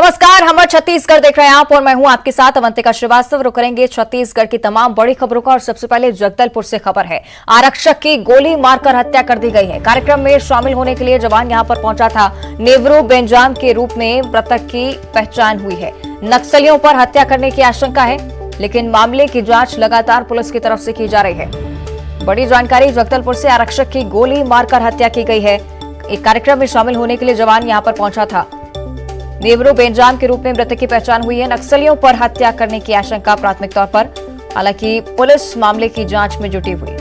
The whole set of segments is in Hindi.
नमस्कार, हम छत्तीसगढ़ देख रहे हैं आप और मैं हूं आपके साथ अवंतिका श्रीवास्तव। रुक करेंगे छत्तीसगढ़ की तमाम बड़ी खबरों का और सबसे पहले जगदलपुर से खबर है। आरक्षक की गोली मारकर हत्या कर दी गई है। कार्यक्रम में शामिल होने के लिए जवान यहां पर पहुंचा था। नेवरू बेंजाम के रूप में मृतक की पहचान हुई है। नक्सलियों पर हत्या करने की आशंका है, लेकिन मामले की जांच लगातार पुलिस की तरफ से की जा रही है। बड़ी जानकारी जगदलपुर से आरक्षक की गोली मारकर हत्या की गई है। एक कार्यक्रम में शामिल होने के लिए जवान यहां पर पहुंचा था। नेवरू बेंजाम के रूप में मृतक की पहचान हुई है। नक्सलियों पर हत्या करने की आशंका प्राथमिक तौर पर, हालांकि पुलिस मामले की जांच में जुटी हुई है।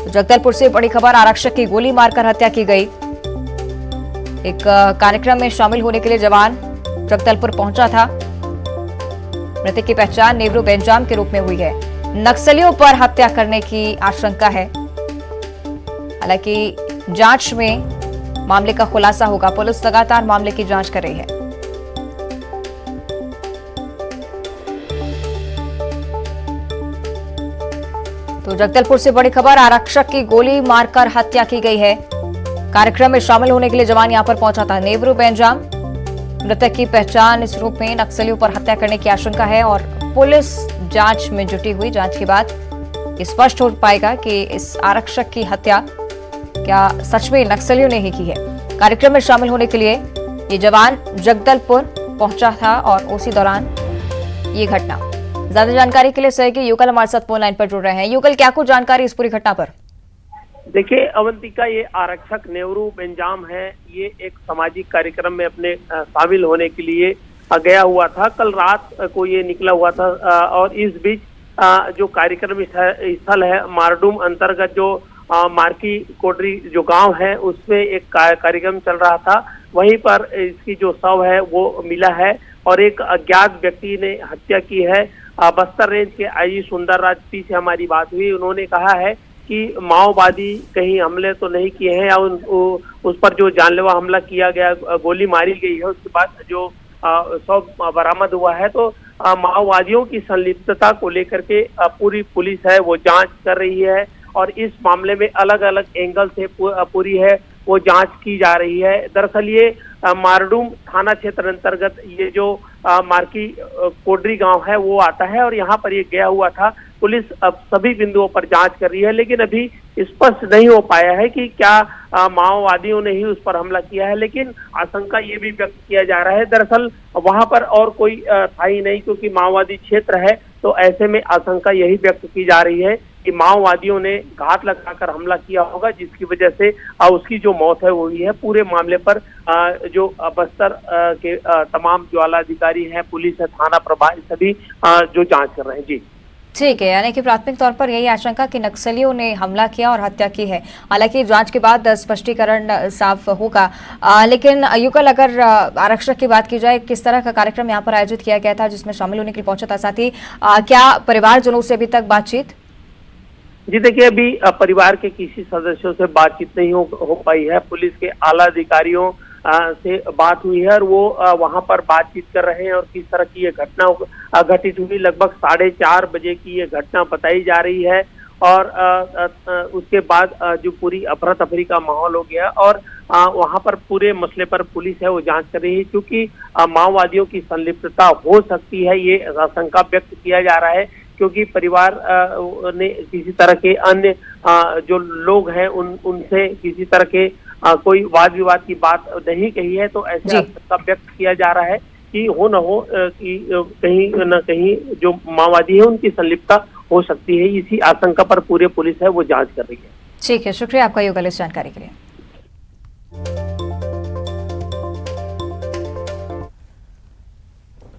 जगदलपुर से बड़ी खबर, आरक्षक की गोली मारकर हत्या की गई। एक कार्यक्रम में शामिल होने के लिए जवान जगदलपुर पहुंचा था। मृतक की पहचान नेवरू बेंजाम के रूप में हुई है। नक्सलियों पर हत्या करने की आशंका है, हालांकि जांच में मामले का खुलासा होगा। पुलिस लगातार मामले की जांच कर रही है। तो जगदलपुर से बड़ी खबर, आरक्षक की गोली मारकर हत्या की गई है। कार्यक्रम में शामिल होने के लिए जवान यहां पर पहुंचा था। नेवरू बेंजाम, मृतक की पहचान इस रूप में नक्सलियों पर हत्या करने की आशंका है और पुलिस जांच में जुटी हुई। जांच के बाद स्पष्ट हो पाएगा कि इस आरक्षक की हत्या क्या सच में नक्सलियों ने ही की है। कार्यक्रम में शामिल होने के लिए ये जवान जगदलपुर पहुंचा था और उसी दौरान ये घटना। ज्यादा जानकारी के लिए सहयोगी युगल हमारे साथ फोन लाइन पर जुड़ रहे हैं। युगल, क्या कुछ जानकारी इस पूरी घटना पर? देखिए अवंतिका, ये आरक्षक नेवरू बेंजाम है। ये एक सामाजिक कार्यक्रम में अपने शामिल होने के लिए गया हुआ था। कल रात को ये निकला हुआ था और इस बीच जो कार्यक्रम स्थल है मारडूम अंतर्गत जो मार्की कोडरी जो गांव है उसमें एक कार्यक्रम चल रहा था। वहीं पर इसकी जो शव है वो मिला है और एक अज्ञात व्यक्ति ने हत्या की है। बस्तर रेंज के आईजी सुंदर राज पी से हमारी बात हुई। उन्होंने कहा है कि माओवादी कहीं हमले तो नहीं किए हैं या उस पर जो जानलेवा हमला किया गया, गोली मारी गई है, उसके बाद जो शव बरामद हुआ है तो माओवादियों की संलिप्तता को लेकर के पूरी पुलिस है वो जांच कर रही है और इस मामले में अलग अलग एंगल से पूरी है वो जांच की जा रही है। दरअसल ये मारडूम थाना क्षेत्र अंतर्गत ये जो मार्की कोडरी गांव है वो आता है और यहाँ पर ये गया हुआ था। पुलिस अब सभी बिंदुओं पर जांच कर रही है, लेकिन अभी स्पष्ट नहीं हो पाया है कि क्या माओवादियों ने ही उस पर हमला किया है, लेकिन आशंका ये भी व्यक्त किया जा रहा है। दरअसल वहां पर और कोई था ही नहीं क्योंकि माओवादी क्षेत्र है, तो ऐसे में आशंका यही व्यक्त की जा रही है कि माओवादियों ने घात लगाकर हमला किया होगा, जिसकी वजह से उसकी जो मौत है वो हुई है। पूरे मामले पर जो बस्तर के तमाम जो आला अधिकारी हैं, पुलिस है, थाना प्रभारी, सभी जो जांच कर रहे हैं। जी ठीक है, यानी कि प्राथमिक तौर पर यही आशंका कि नक्सलियों ने हमला किया और हत्या की है। हालांकि जांच के बाद स्पष्टीकरण साफ होगा। लेकिन युगल, अगर आरक्षक की बात की जाए, किस तरह का कार्यक्रम यहाँ पर आयोजित किया गया था जिसमें शामिल होने के लिए पहुंचा था? साथ ही क्या परिवारजनों से अभी तक बातचीत? जी देखिए, अभी परिवार के किसी सदस्यों से बातचीत नहीं हो पाई है। पुलिस के आला अधिकारियों से बात हुई है और वो वहां पर बातचीत कर रहे हैं और किस तरह की ये घटना घटित हुई। लगभग 4:30 बजे की ये घटना बताई जा रही है और उसके बाद जो पूरी अफरा तफरी का माहौल हो गया और वहां पर पूरे मसले पर पुलिस है वो जांच कर रही है। क्योंकि माओवादियों की संलिप्तता हो सकती है, ये आशंका व्यक्त किया जा रहा है, क्योंकि परिवार ने किसी तरह के अन्य जो लोग हैं उनसे किसी तरह के कोई वाद विवाद की बात नहीं कही है। तो ऐसे आशंका व्यक्त किया जा रहा है कि हो न हो कि कहीं न कहीं जो माओवादी है उनकी संलिप्तता हो सकती है। इसी आशंका पर पूरे पुलिस है वो जांच कर रही है। ठीक है, शुक्रिया आपका युगल इस जानकारी के लिए।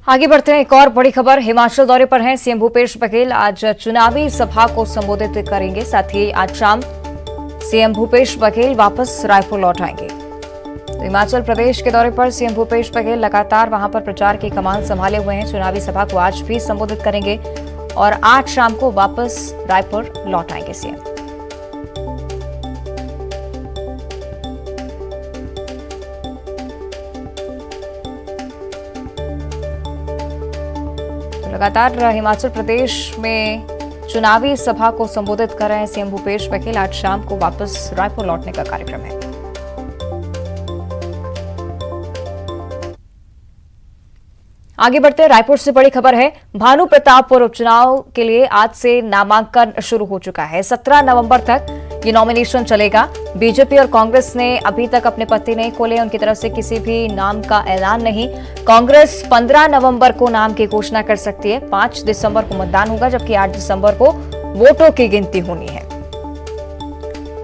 आगे बढ़ते हैं, एक और बड़ी खबर। हिमाचल दौरे पर हैं सीएम भूपेश बघेल। आज चुनावी सभा को संबोधित करेंगे। साथ ही आज शाम सीएम भूपेश बघेल वापस रायपुर लौट आएंगे। तो हिमाचल प्रदेश के दौरे पर सीएम भूपेश बघेल लगातार वहां पर प्रचार की कमान संभाले हुए हैं। चुनावी सभा को आज भी संबोधित करेंगे और आज शाम को वापस रायपुर लौट आएंगे सीएम। लगातार हिमाचल प्रदेश में चुनावी सभा को संबोधित कर रहे हैं सीएम भूपेश बघेल। आज शाम को वापस रायपुर लौटने का कार्यक्रम है। आगे बढ़ते हैं, रायपुर से बड़ी खबर है। भानु प्रतापपुर उपचुनाव के लिए आज से नामांकन शुरू हो चुका है। 17 नवंबर तक ये नॉमिनेशन चलेगा। बीजेपी और कांग्रेस ने अभी तक अपने पत्ते नहीं खोले, उनकी तरफ से किसी भी नाम का ऐलान नहीं। कांग्रेस 15 नवंबर को नाम की घोषणा कर सकती है। 5 दिसंबर को मतदान होगा, जबकि 8 दिसंबर को वोटों की गिनती होनी है।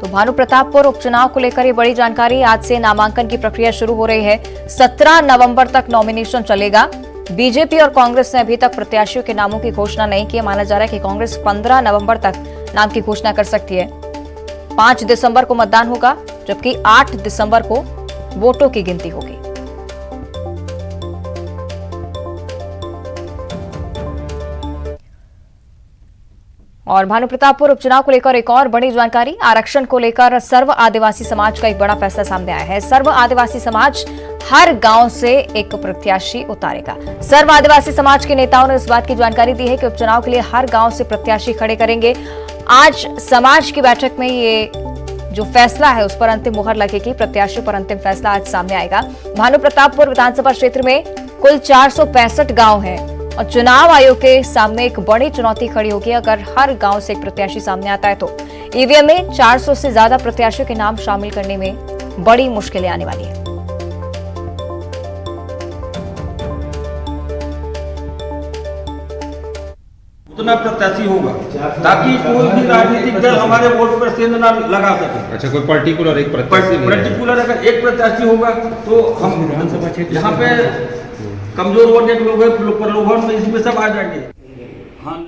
तो भानु प्रतापपुर उपचुनाव को लेकर ये बड़ी जानकारी। आज से नामांकन की प्रक्रिया शुरू हो रही है। 17 नवंबर तक नॉमिनेशन चलेगा। बीजेपी और कांग्रेस ने अभी तक प्रत्याशियों के नामों की घोषणा नहीं की। माना जा रहा है कि कांग्रेस 15 नवंबर तक नाम की घोषणा कर सकती है। 5 दिसंबर को मतदान होगा, जबकि 8 दिसंबर को वोटों की गिनती होगी। और भानु प्रतापपुर उपचुनाव को लेकर एक और बड़ी जानकारी। आरक्षण को लेकर सर्व आदिवासी समाज का एक बड़ा फैसला सामने आया है। सर्व आदिवासी समाज हर गांव से एक प्रत्याशी उतारेगा। सर्व आदिवासी समाज के नेताओं ने इस बात की जानकारी दी है कि उपचुनाव के लिए हर गांव से प्रत्याशी खड़े करेंगे। आज समाज की बैठक में ये जो फैसला है उस पर अंतिम मुहर लगेगी। प्रत्याशियों पर अंतिम फैसला आज सामने आएगा। भानु प्रतापपुर विधानसभा क्षेत्र में कुल 465 गांव हैं और चुनाव आयोग के सामने एक बड़ी चुनौती खड़ी होगी। अगर हर गांव से एक प्रत्याशी सामने आता है तो ईवीएम में 400 से ज्यादा प्रत्याशियों के नाम शामिल करने में बड़ी मुश्किलें आने वाली है। उतना प्रत्याशी होगा ताकि कोई भी राजनीतिक दल हमारे वोट पर सेंध न लगा सके। अच्छा, कोई पर्टिकुलर एक प्रत्याशी पर्टिकुलर अगर एक प्रत्याशी होगा तो हम विधानसभा क्षेत्र यहाँ पे कमजोर वर्ग के लोग हैं, प्रलोभन में इसमें सब आ जाएंगे। हाँ,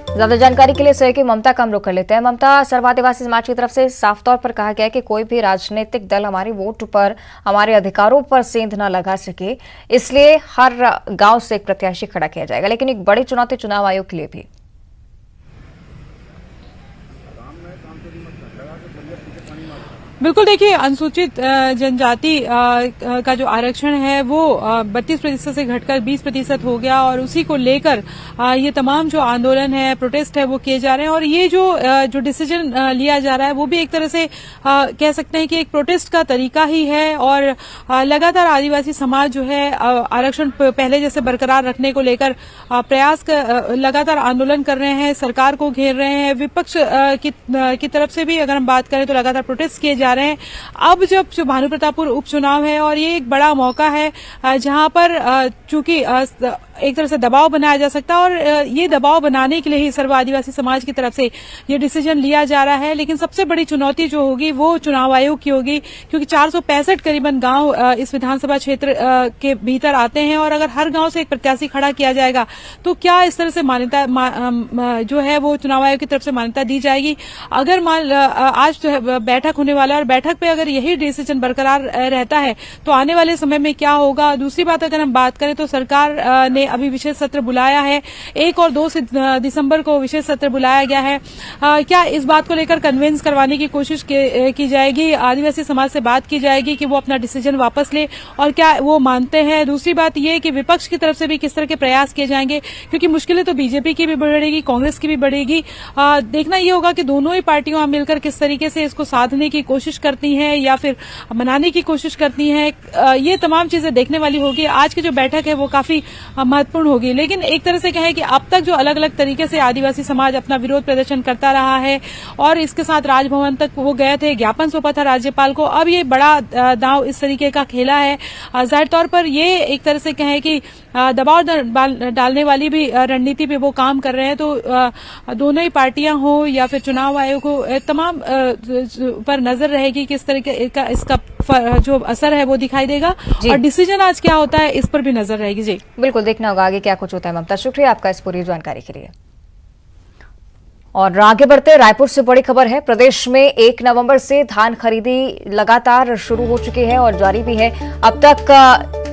ज्यादा जानकारी के लिए सहयोगी ममता का हम रुख कर लेते हैं। ममता, सर्व आदिवासी समाज की तरफ से साफ तौर पर कहा गया है कि कोई भी राजनीतिक दल हमारे वोट पर, हमारे अधिकारों पर सेंध न लगा सके, इसलिए हर गांव से एक प्रत्याशी खड़ा किया जाएगा। लेकिन एक बड़ी चुनौती चुनाव आयोग के लिए भी। बिल्कुल, देखिए, अनुसूचित जनजाति का जो आरक्षण है वो 32% से घटकर 20% हो गया और उसी को लेकर ये तमाम जो आंदोलन है, प्रोटेस्ट है, वो किए जा रहे हैं। और ये जो डिसीजन लिया जा रहा है वो भी एक तरह से कह सकते हैं कि एक प्रोटेस्ट का तरीका ही है। और लगातार आदिवासी समाज जो है आरक्षण पहले जैसे बरकरार रखने को लेकर लगातार आंदोलन कर रहे हैं, सरकार को घेर रहे हैं। विपक्ष की तरफ से भी अगर हम बात करें तो लगातार प्रोटेस्ट किए जा रहे हैं। अब जब जो भानु प्रतापपुर उपचुनाव है और ये एक बड़ा मौका है जहां पर चूंकि एक तरह से दबाव बनाया जा सकता है और ये दबाव बनाने के लिए ही सर्व आदिवासी समाज की तरफ से ये डिसीजन लिया जा रहा है। लेकिन सबसे बड़ी चुनौती जो होगी वो चुनाव आयोग की होगी, क्योंकि 465 करीबन गांव इस विधानसभा क्षेत्र के भीतर आते हैं और अगर हर गांव से एक प्रत्याशी खड़ा किया जाएगा तो क्या इस तरह से मान्यता जो है वो चुनाव आयोग की तरफ से मान्यता दी जाएगी। अगर आज जो है बैठक होने वाला है और बैठक पे अगर यही डिसीजन बरकरार रहता है तो आने वाले समय में क्या होगा। दूसरी बात अगर हम बात करें तो सरकार ने अभी विशेष सत्र बुलाया है। 1 और 2 दिसंबर को विशेष सत्र बुलाया गया है। क्या इस बात को लेकर कन्विंस करवाने की कोशिश की जाएगी, आदिवासी समाज से बात की जाएगी कि वो अपना डिसीजन वापस ले और क्या वो मानते हैं। दूसरी बात ये कि विपक्ष की तरफ से भी किस तरह के प्रयास किए जाएंगे, क्योंकि मुश्किलें तो बीजेपी की भी बढ़ेगी, कांग्रेस की भी बढ़ेगी। देखना ये होगा कि दोनों ही पार्टियां मिलकर किस तरीके से इसको साधने की कोशिश करती हैं या फिर मनाने की कोशिश करती हैं। ये तमाम चीजें देखने वाली होगी। आज की जो बैठक है वो काफी महत्वपूर्ण होगी। लेकिन एक तरह से कहें कि अब तक जो अलग अलग तरीके से आदिवासी समाज अपना विरोध प्रदर्शन करता रहा है और इसके साथ राजभवन तक वो गए थे, ज्ञापन सौंपा था राज्यपाल को। अब ये बड़ा दांव इस तरीके का खेला है। जाहिर तौर पर ये एक तरह से कहें कि दबाव डालने वाली भी रणनीति पे वो काम कर रहे हैं। तो दोनों ही पार्टियां हो या फिर चुनाव आयोग हो, तमाम पर नजर रहेगी किस तरीके का इसका जो असर है वो दिखाई देगा और डिसीजन आज क्या होता है इस पर भी नजर रहेगी। जी बिल्कुल, देखना होगा आगे क्या कुछ होता है। ममता, शुक्रिया आपका इस पूरी जानकारी के लिए। और आगे बढ़ते, रायपुर से बड़ी खबर है। प्रदेश में 1 नवंबर से धान खरीदी लगातार शुरू हो चुकी है और जारी भी है। अब तक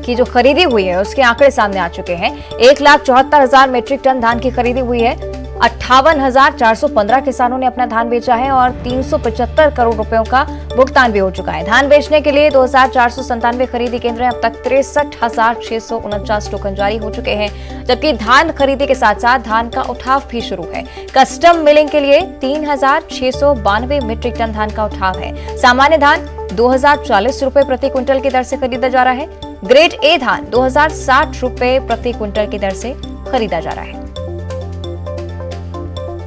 की जो खरीदी हुई है उसके आंकड़े सामने आ चुके हैं। 1,74,000 मीट्रिक टन धान की खरीदी हुई है। 58,415 किसानों ने अपना धान बेचा है और 375 करोड़ रुपयों का भुगतान भी हो चुका है। धान बेचने के लिए 2,497 खरीदी केंद्र हैं। अब तक 63,649 टोकन जारी हो चुके हैं, जबकि धान खरीदी के साथ साथ धान का उठाव भी शुरू है। कस्टम मिलिंग के लिए 3,692 मीट्रिक टन धान का उठाव है। सामान्य धान 2,040 रुपए प्रति क्विंटल की दर से खरीदा जा रहा है। ग्रेड ए धान 2060 रुपए प्रति क्विंटल की दर से खरीदा जा रहा है।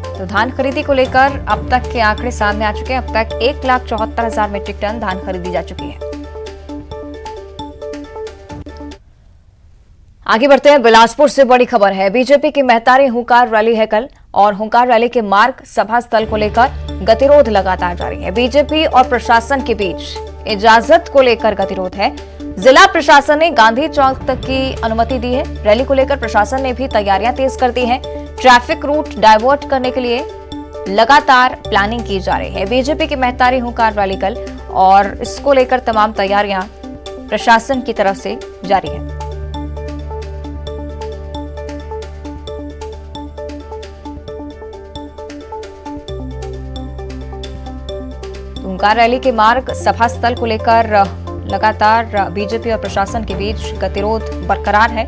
तो धान खरीदी को लेकर अब तक के आंकड़े सामने आ चुके हैं। अब तक 1,74,000 मीट्रिक टन धान खरीदी जा चुकी है। आगे बढ़ते हैं, बिलासपुर से बड़ी खबर है। बीजेपी की मेहतारी हुंकार रैली है कल और हुंकार रैली के मार्ग सभा स्थल को लेकर गतिरोध लगातार जारी है। बीजेपी और प्रशासन के बीच इजाजत को लेकर गतिरोध है। जिला प्रशासन ने गांधी चौक तक की अनुमति दी है। रैली को लेकर प्रशासन ने भी तैयारियां तेज कर दी हैं। ट्रैफिक रूट डाइवर्ट करने के लिए लगातार प्लानिंग की जा रही है। बीजेपी की मेहतारी हुंकार रैली कल और इसको लेकर तमाम तैयारियां प्रशासन की तरफ से जारी है। हुंकार रैली के मार्ग सभा स्थल को लेकर लगातार बीजेपी और प्रशासन के बीच गतिरोध बरकरार है।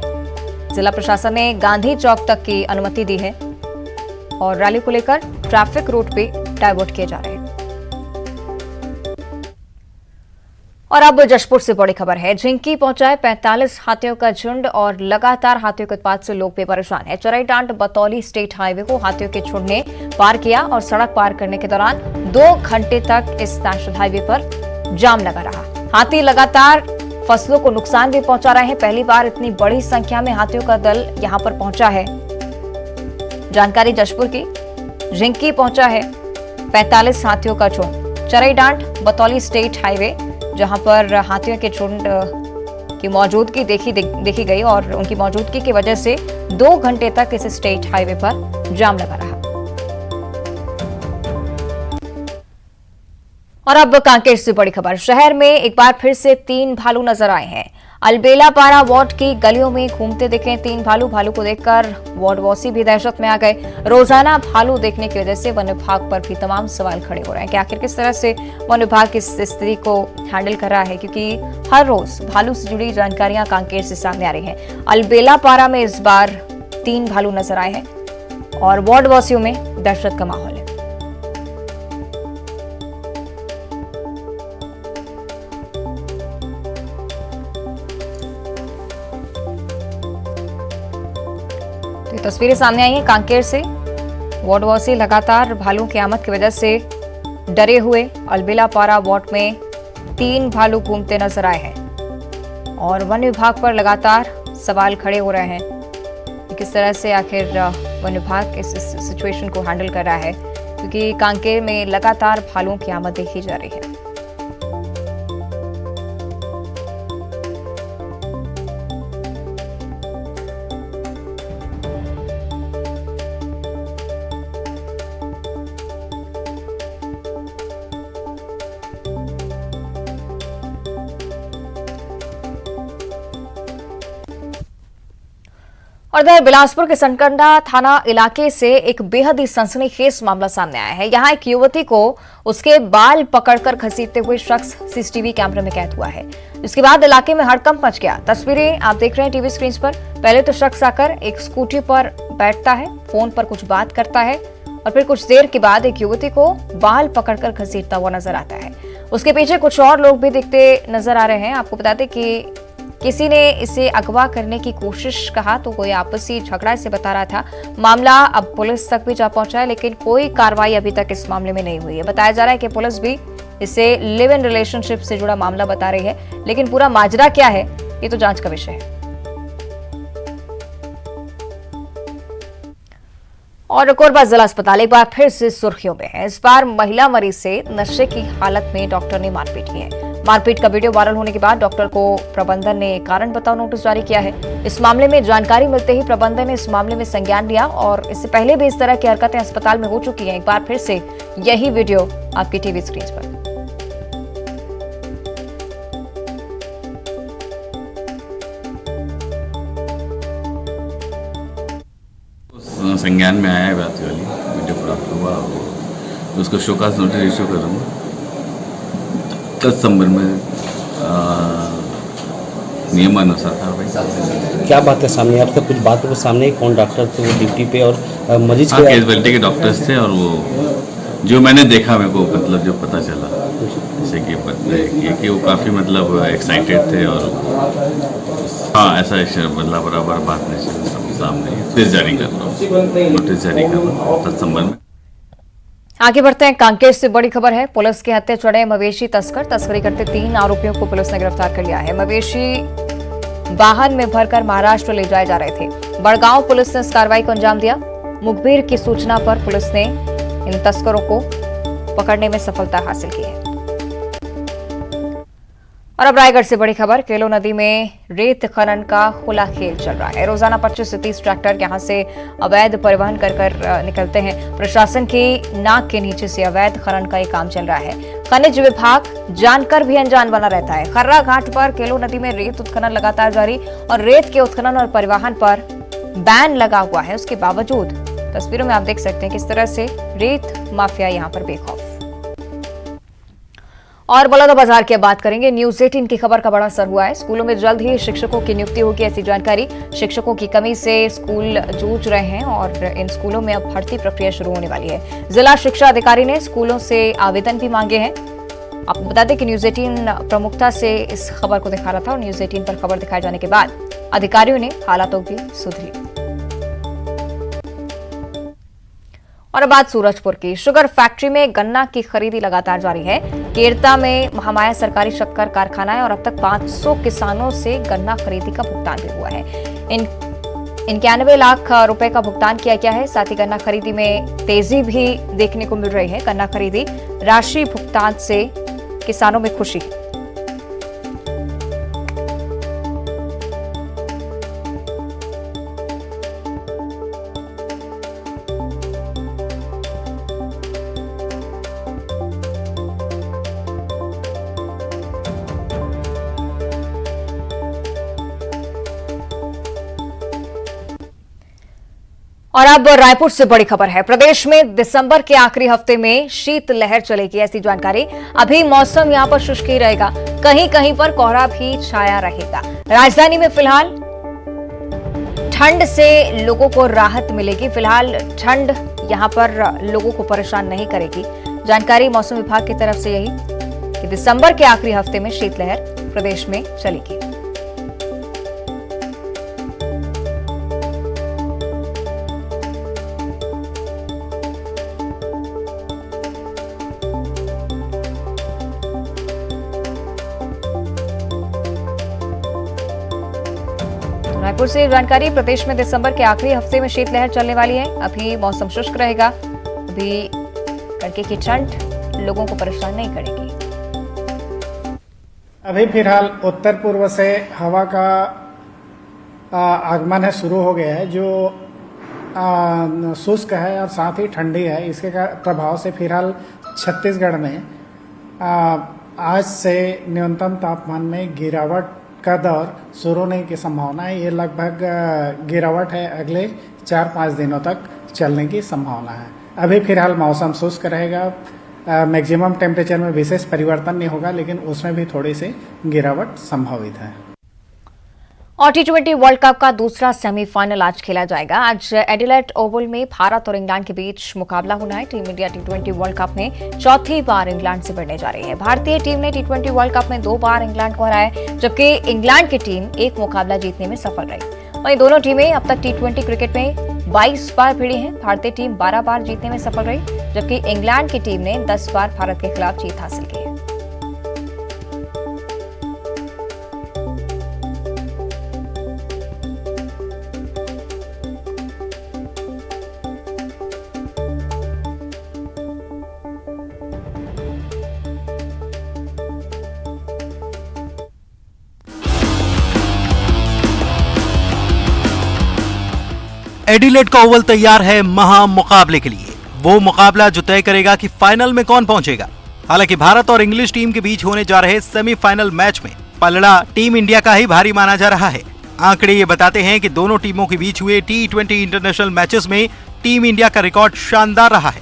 जिला प्रशासन ने गांधी चौक तक की अनुमति दी है और रैली को लेकर ट्रैफिक रूट भी डाइवर्ट किए जा रहे हैं। और अब जशपुर से बड़ी खबर है। झिंकी पहुंचा है 45 हाथियों का झुंड और लगातार हाथियों के उत्पात से लोग भी परेशान है। चराईडांड बतौली स्टेट हाईवे को हाथियों के झुंड ने पार किया और सड़क पार करने के दौरान 2 घंटे तक इस नेशनल हाईवे पर जाम लगा रहा। हाथी लगातार फसलों को नुकसान भी पहुंचा रहे हैं। पहली बार इतनी बड़ी संख्या में हाथियों का दल यहां पर पहुंचा है। जानकारी जशपुर की, झिंकी पहुंचा है 45 हाथियों का झुंड। चराईडांड बतौली स्टेट हाईवे जहां पर हाथियों के झुंड की मौजूदगी देखी गई और उनकी मौजूदगी की वजह से 2 घंटे तक इस स्टेट हाईवे पर जाम लगा रहा। और अब कांकेर से बड़ी खबर। शहर में एक बार फिर से 3 भालू नजर आए हैं। अलबेलापारा वार्ड की गलियों में घूमते दिखे 3 भालू। भालू को देखकर वार्डवासी भी दहशत में आ गए। रोजाना भालू देखने की वजह से वन विभाग पर भी तमाम सवाल खड़े हो रहे हैं कि आखिर किस तरह से वन विभाग इस स्थिति को हैंडल कर रहा है, क्योंकि हर रोज भालू से जुड़ी जानकारियां कांकेर से सामने आ रही हैं। अलबेलापारा में इस बार 3 भालू नजर आए हैं और वार्डवासियों में दहशत का माहौल है। तस्वीरें सामने आई हैं कांकेर से। वार्डवासी लगातार भालू की आमद की वजह से डरे हुए। अलबेलापारा वार्ड में 3 भालू घूमते नजर आए हैं और वन विभाग पर लगातार सवाल खड़े हो रहे हैं कि किस तरह से आखिर वन विभाग इस सिचुएशन को हैंडल कर रहा है, क्योंकि कांकेर में लगातार भालुओं की आमद देखी जा रही है। और इधर बिलासपुर के सनकंडा थाना इलाके से एक बेहद ही सनसनीखेज मामला सामने आया है। यहां एक युवती को उसके बाल पकड़कर घसीटते हुए शख्स सीसीटीवी कैमरे में कैद हुआ है। इसके बाद इलाके में हड़कंप मच गया। तस्वीरें आप देख रहे हैं टीवी स्क्रीन पर। पहले तो शख्स आकर एक स्कूटी पर बैठता है, फोन पर कुछ बात करता है और फिर कुछ देर के बाद एक युवती को बाल पकड़कर घसीटता हुआ नजर आता है। उसके पीछे कुछ और लोग भी दिखते नजर आ रहे हैं। आपको बता दें कि किसी ने इसे अगवा करने की कोशिश कहा तो कोई आपसी झगड़ा से बता रहा था। मामला अब पुलिस तक भी जा पहुंचा है, लेकिन कोई कार्रवाई अभी तक इस मामले में नहीं हुई है। बताया जा रहा है कि पुलिस भी इसे लिव इन रिलेशनशिप से जुड़ा मामला बता रही है, लेकिन पूरा माजरा क्या है ये तो जांच का विषय है। और कोरबा जिला अस्पताल एक बार फिर से सुर्खियों में है। इस बार महिला मरीज से नशे की हालत में डॉक्टर ने मारपीट की है। मारपीट का वीडियो वायरल होने के बाद डॉक्टर को प्रबंधन ने कारण बताओ नोटिस जारी किया है। इस मामले में जानकारी मिलते ही प्रबंधन ने इस मामले में संज्ञान लिया और इससे पहले भी इस तरह की हरकतें अस्पताल में हो चुकी हैं। एक बार फिर से यही वीडियो आपकी टीवी स्क्रीन पर। संज्ञान में आया है बात वाली वीडियो प्राप्त हुआ, उसको शोकास नोटिस इशू करूँगा। तत्संबंध में नियमानुसार था भाई। क्या बात है सामने आपका? कुछ बात वो सामने कौन डॉक्टर थे वो ड्यूटी पे और मरीज कैजुअलिटी के डॉक्टर्स थे और वो जो मैंने देखा मेरे को मतलब जो पता चला जैसे कि वो काफ़ी मतलब एक्साइटेड थे और हाँ ऐसा मतलब बराबर बात नहीं सबके सामने फिर जारी कर रहा हूँ नोटिस जारी कर रहा हूँ तत्संबंध में। आगे बढ़ते हैं। कांकेर से बड़ी खबर है। पुलिस के हत्थे चढ़े मवेशी तस्करी करते 3 आरोपियों को पुलिस ने गिरफ्तार कर लिया है। मवेशी वाहन में भरकर महाराष्ट्र ले जाए जा रहे थे। बड़गांव पुलिस ने इस कार्रवाई को अंजाम दिया। मुखबिर की सूचना पर पुलिस ने इन तस्करों को पकड़ने में सफलता हासिल की है। और अब रायगढ़ से बड़ी खबर। केलो नदी में रेत खनन का खुला खेल चल रहा है। रोजाना 25 से 30 ट्रैक्टर यहां से अवैध परिवहन कर निकलते हैं। प्रशासन की नाक के नीचे से अवैध खनन का ये काम चल रहा है। खनिज विभाग जानकर भी अनजान बना रहता है। खर्रा घाट पर केलो नदी में रेत उत्खनन लगातार जारी और रेत के उत्खनन और परिवहन पर बैन लगा हुआ है। उसके बावजूद तस्वीरों में आप देख सकते हैं किस तरह से रेत माफिया यहां पर बेखौफ। और बलौदाबाजार की बात करेंगे। न्यूज 18 की खबर का बड़ा असर हुआ है। स्कूलों में जल्द ही शिक्षकों की नियुक्ति होगी, ऐसी जानकारी। शिक्षकों की कमी से स्कूल जूझ रहे हैं और इन स्कूलों में अब भर्ती प्रक्रिया शुरू होने वाली है। जिला शिक्षा अधिकारी ने स्कूलों से आवेदन भी मांगे हैं। आपको बता दें कि न्यूज 18 प्रमुखता से इस खबर को दिखा रहा था और न्यूज 18 पर खबर दिखाए जाने के बाद अधिकारियों ने हालातों की सुधरी। और अब बात सूरजपुर की। शुगर फैक्ट्री में गन्ना की खरीदी लगातार जारी है। केरता में महामाया सरकारी शक्कर कारखाना है और अब तक 500 किसानों से गन्ना खरीदी का भुगतान भी हुआ है। 91 लाख रुपए का भुगतान किया गया है। साथ ही गन्ना खरीदी में तेजी भी देखने को मिल रही है। गन्ना खरीदी राशि भुगतान से किसानों में खुशी है। और अब रायपुर से बड़ी खबर है। प्रदेश में दिसंबर के आखिरी हफ्ते में शीतलहर चलेगी, ऐसी जानकारी। अभी मौसम यहां पर शुष्क ही रहेगा। कहीं कहीं पर कोहरा भी छाया रहेगा। राजधानी में फिलहाल ठंड से लोगों को राहत मिलेगी। फिलहाल ठंड यहां पर लोगों को परेशान नहीं करेगी। जानकारी मौसम विभाग की तरफ से यही कि दिसंबर के आखिरी हफ्ते में शीतलहर प्रदेश में चलेगी। रायपुर से जानकारी। प्रदेश में दिसंबर के आखिरी हफ्ते में शीतलहर चलने वाली है। अभी मौसम शुष्क रहेगा। अभी कड़के की ठंड लोगों को परेशान नहीं करेगी। अभी फिलहाल उत्तर पूर्व से हवा का आगमन है शुरू हो गया है, जो शुष्क है और साथ ही ठंडी है। इसके प्रभाव से फिलहाल छत्तीसगढ़ में आज से न्यूनतम तापमान में गिरावट का दौर शुरू होने की संभावना है। ये लगभग गिरावट है अगले 4-5 दिनों तक चलने की संभावना है। अभी फिलहाल मौसम शुष्क रहेगा। मैक्सिमम टेम्परेचर में विशेष परिवर्तन नहीं होगा, लेकिन उसमें भी थोड़ी सी गिरावट संभावित है। और T20 वर्ल्ड कप का दूसरा सेमीफाइनल आज खेला जाएगा। आज एडिलेड ओवल में भारत और इंग्लैंड के बीच मुकाबला होना है। Team India T20 world cup में चौथी बार इंग्लैंड से भिड़ने जा रही है। भारतीय टीम ने T20 वर्ल्ड कप में 2 बार इंग्लैंड को हराया, जबकि इंग्लैंड की टीम एक मुकाबला जीतने में सफल रही। वहीं दोनों टीमें अब तक T20 क्रिकेट में 22 बार भिड़ी हैं। भारतीय टीम 12 बार जीतने में सफल रही, जबकि इंग्लैंड की टीम ने 10 बार भारत के खिलाफ जीत हासिल की है। एडिलेड का ओवल तैयार है महा मुकाबले के लिए। वो मुकाबला जो तय करेगा कि फाइनल में कौन पहुंचेगा। हालांकि भारत और इंग्लिश टीम के बीच होने जा रहे सेमीफाइनल मैच में पलड़ा टीम इंडिया का ही भारी माना जा रहा है। आंकड़े ये बताते हैं कि दोनों टीमों के बीच हुए T20 इंटरनेशनल मैचेस में टीम इंडिया का रिकॉर्ड शानदार रहा है।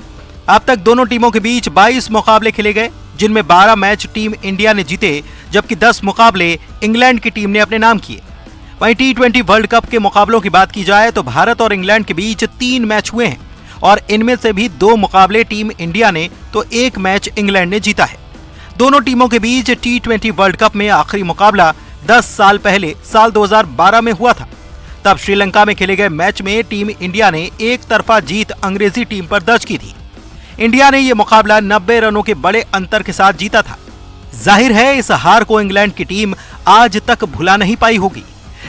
अब तक दोनों टीमों के बीच 22 मुकाबले खेले गए, जिनमें 12 मैच टीम इंडिया ने जीते, जबकि 10 मुकाबले इंग्लैंड की टीम ने अपने नाम किए। वहीं T20 वर्ल्ड कप के मुकाबलों की बात की जाए तो भारत और इंग्लैंड के बीच 3 मैच हुए हैं और इनमें से भी 2 मुकाबले टीम इंडिया ने तो 1 मैच इंग्लैंड ने जीता है। दोनों टीमों के बीच T20 वर्ल्ड कप में आखिरी मुकाबला 10 साल पहले साल 2012 में हुआ था। तब श्रीलंका में खेले गए मैच में टीम इंडिया ने एक तरफा जीत अंग्रेजी टीम पर दर्ज की थी। इंडिया ने यह मुकाबला 90 रनों के बड़े अंतर के साथ जीता था। जाहिर है इस हार को इंग्लैंड की टीम आज तक भुला नहीं पाई होगी,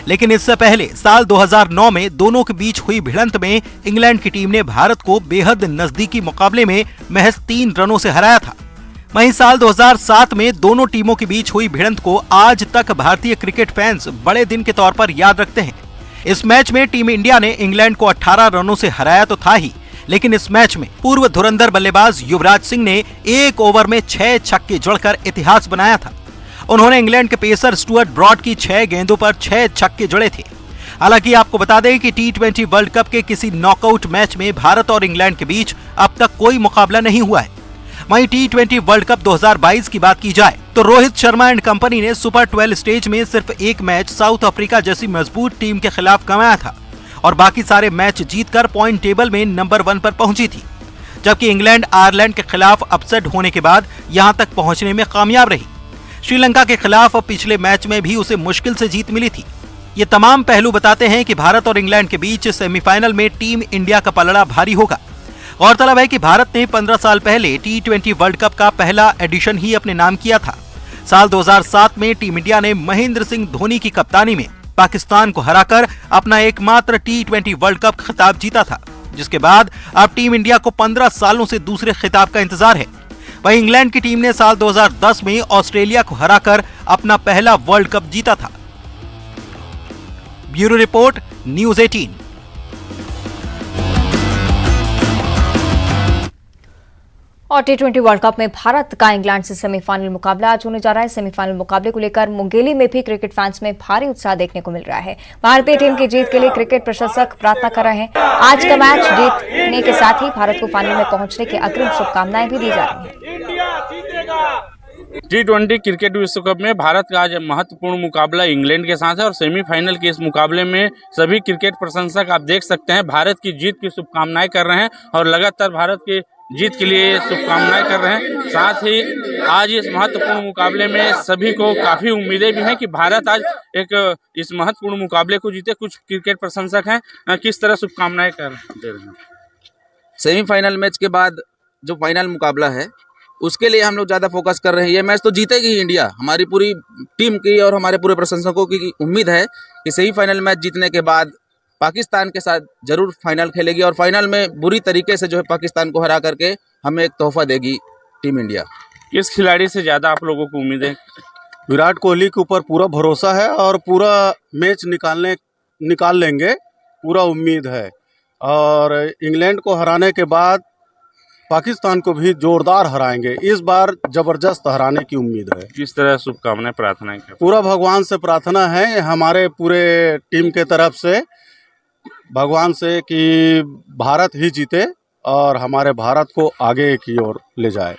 लेकिन इससे पहले साल 2009 में दोनों के बीच हुई भिड़ंत में इंग्लैंड की टीम ने भारत को बेहद नजदीकी मुकाबले में महज 3 रनों से हराया था। वहीं साल 2007 में दोनों टीमों के बीच हुई भिड़ंत को आज तक भारतीय क्रिकेट फैंस बड़े दिन के तौर पर याद रखते हैं। इस मैच में टीम इंडिया ने इंग्लैंड को 18 रनों से हराया तो था ही, लेकिन इस मैच में पूर्व धुरंधर बल्लेबाज युवराज सिंह ने 1 ओवर में 6 छक्के जड़कर इतिहास बनाया था। उन्होंने इंग्लैंड के पेसर स्टुअर्ट ब्रॉड की 6 गेंदों पर 6 छक्के जड़े थे। हालांकि आपको बता दें कि T20 वर्ल्ड कप के किसी नॉकआउट मैच में भारत और इंग्लैंड के बीच अब तक कोई मुकाबला नहीं हुआ है। वहीं T20 वर्ल्ड कप 2022 की बात की जाए तो रोहित शर्मा एंड कंपनी ने सुपर 12 स्टेज में सिर्फ 1 मैच साउथ अफ्रीका जैसी मजबूत टीम के खिलाफ गंवाया था और बाकी सारे मैच जीतकर पॉइंट टेबल में नंबर 1 पर पहुंची थी, जबकि इंग्लैंड आयरलैंड के खिलाफ अपसेट होने के बाद यहां तक पहुंचने में कामयाब रही। श्रीलंका के खिलाफ पिछले मैच में भी उसे मुश्किल से जीत मिली थी। ये तमाम पहलू बताते हैं कि भारत और इंग्लैंड के बीच सेमीफाइनल में टीम इंडिया का पलड़ा भारी होगा। गौरतलब है कि भारत ने 15 साल पहले T20 वर्ल्ड कप का पहला एडिशन ही अपने नाम किया था। साल 2007 में टीम इंडिया ने महेंद्र सिंह धोनी की कप्तानी में पाकिस्तान को हराकर अपना एकमात्र T20 वर्ल्ड कप खिताब जीता था, जिसके बाद अब टीम इंडिया को 15 सालों से दूसरे खिताब का इंतजार है। वहीं इंग्लैंड की टीम ने साल 2010 में ऑस्ट्रेलिया को हराकर अपना पहला वर्ल्ड कप जीता था। Bureau report, news 18। और T20 वर्ल्ड कप में भारत का इंग्लैंड से सेमीफाइनल मुकाबला आज होने जा रहा है। सेमीफाइनल मुकाबले को लेकर मुंगेली में भी क्रिकेट फैंस में भारी उत्साह देखने को मिल रहा है। भारतीय टीम की जीत के लिए क्रिकेट प्रशंसक प्रार्थना कर रहे हैं। आज का मैच जीतने के साथ ही भारत को फाइनल में पहुंचने की अग्रिम शुभकामनाएं भी दी जा रही हैं। T20 क्रिकेट विश्व कप में भारत का आज महत्वपूर्ण मुकाबला इंग्लैंड के साथ है और सेमीफाइनल के इस मुकाबले में सभी क्रिकेट प्रशंसक आप देख सकते हैं भारत की जीत की शुभकामनाएं कर रहे हैं और लगातार भारत की जीत के लिए शुभकामनाएं कर रहे हैं। साथ ही आज इस महत्वपूर्ण मुकाबले में सभी को काफ़ी उम्मीदें भी हैं कि भारत आज एक इस महत्वपूर्ण मुकाबले को जीते। कुछ क्रिकेट प्रशंसक हैं, किस तरह शुभकामनाएं कर दे रहे हैं? सेमीफाइनल मैच के बाद जो फाइनल मुकाबला है उसके लिए हम लोग ज़्यादा फोकस कर रहे हैं। ये मैच तो जीतेगी ही इंडिया, हमारी पूरी टीम की और हमारे पूरे प्रशंसकों की उम्मीद है कि सेमीफाइनल मैच जीतने के बाद पाकिस्तान के साथ जरूर फाइनल खेलेगी और फाइनल में बुरी तरीके से जो है पाकिस्तान को हरा करके हमें एक तोहफा देगी टीम इंडिया। किस खिलाड़ी से ज़्यादा आप लोगों को उम्मीद है? विराट कोहली के ऊपर पूरा भरोसा है और पूरा मैच निकाल लेंगे, पूरा उम्मीद है। और इंग्लैंड को हराने के बाद पाकिस्तान को भी जोरदार हराएंगे। इस बार जबरदस्त हराने की उम्मीद है। किस तरह शुभकामनाएं प्रार्थनाएं? पूरा भगवान से प्रार्थना है, हमारे पूरे टीम के तरफ से भगवान से कि भारत ही जीते और हमारे भारत को आगे की ओर ले जाए।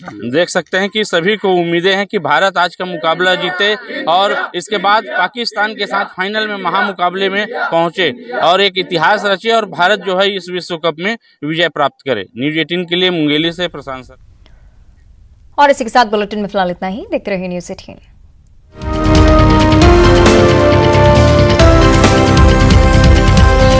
देख सकते हैं कि सभी को उम्मीदें हैं कि भारत आज का मुकाबला जीते और इसके बाद पाकिस्तान के साथ फाइनल में महामुकाबले में पहुंचे और एक इतिहास रचे और भारत जो है इस विश्व कप में विजय प्राप्त करे। न्यूज़ 18 के लिए मुंगेली से प्रशांत सर। और इसी के साथ बुलेटिन में फिलहाल इतना ही। देखते रहिए न्यूज़ 18।